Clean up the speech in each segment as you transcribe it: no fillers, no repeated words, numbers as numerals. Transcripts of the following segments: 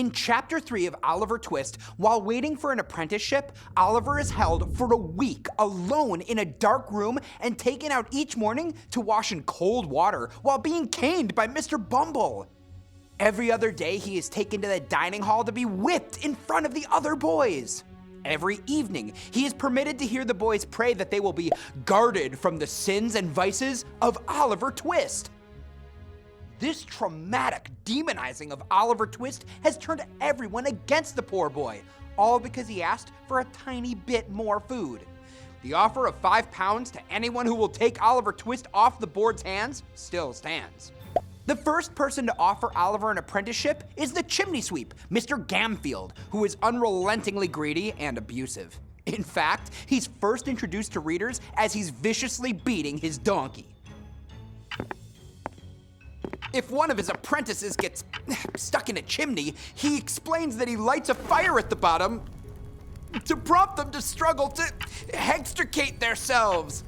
In Chapter 3 of Oliver Twist, while waiting for an apprenticeship, Oliver is held for a week alone in a dark room and taken out each morning to wash in cold water while being caned by Mr. Bumble. Every other day, he is taken to the dining hall to be whipped in front of the other boys. Every evening, he is permitted to hear the boys pray that they will be guarded from the sins and vices of Oliver Twist. This traumatic demonizing of Oliver Twist has turned everyone against the poor boy, all because he asked for a tiny bit more food. The offer of £5 to anyone who will take Oliver Twist off the board's hands still stands. The first person to offer Oliver an apprenticeship is the chimney sweep, Mr. Gamfield, who is unrelentingly greedy and abusive. In fact, he's first introduced to readers as he's viciously beating his donkey. If one of his apprentices gets stuck in a chimney, he explains that he lights a fire at the bottom to prompt them to struggle to extricate themselves.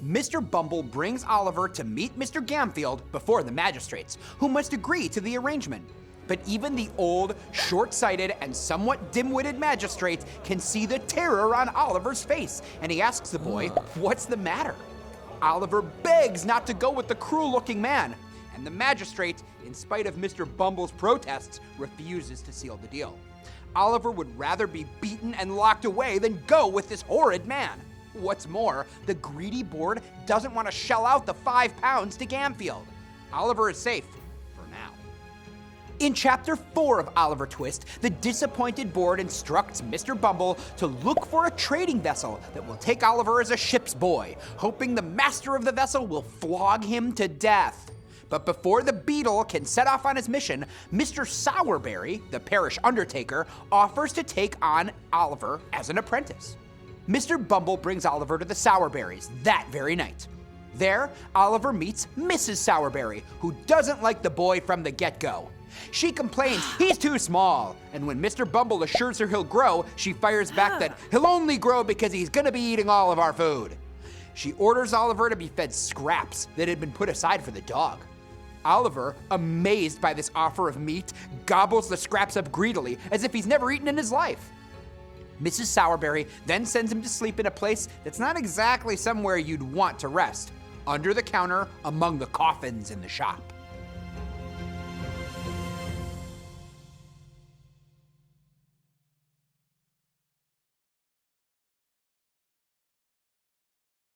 Mr. Bumble brings Oliver to meet Mr. Gamfield before the magistrates, who must agree to the arrangement. But even the old, short-sighted, and somewhat dim-witted magistrate can see the terror on Oliver's face, and he asks the boy, "What's the matter?" Oliver begs not to go with the cruel-looking man, and the magistrate, in spite of Mr. Bumble's protests, refuses to seal the deal. Oliver would rather be beaten and locked away than go with this horrid man. What's more, the greedy board doesn't want to shell out the £5 to Gamfield. Oliver is safe, for now. In Chapter 4 of Oliver Twist, the disappointed board instructs Mr. Bumble to look for a trading vessel that will take Oliver as a ship's boy, hoping the master of the vessel will flog him to death. But before the beetle can set off on his mission, Mr. Sowerberry, the parish undertaker, offers to take on Oliver as an apprentice. Mr. Bumble brings Oliver to the Sowerberrys that very night. There, Oliver meets Mrs. Sowerberry, who doesn't like the boy from the get-go. She complains he's too small, and when Mr. Bumble assures her he'll grow, she fires back that he'll only grow because he's gonna be eating all of our food. She orders Oliver to be fed scraps that had been put aside for the dog. Oliver, amazed by this offer of meat, gobbles the scraps up greedily as if he's never eaten in his life. Mrs. Sowerberry then sends him to sleep in a place that's not exactly somewhere you'd want to rest, under the counter among the coffins in the shop.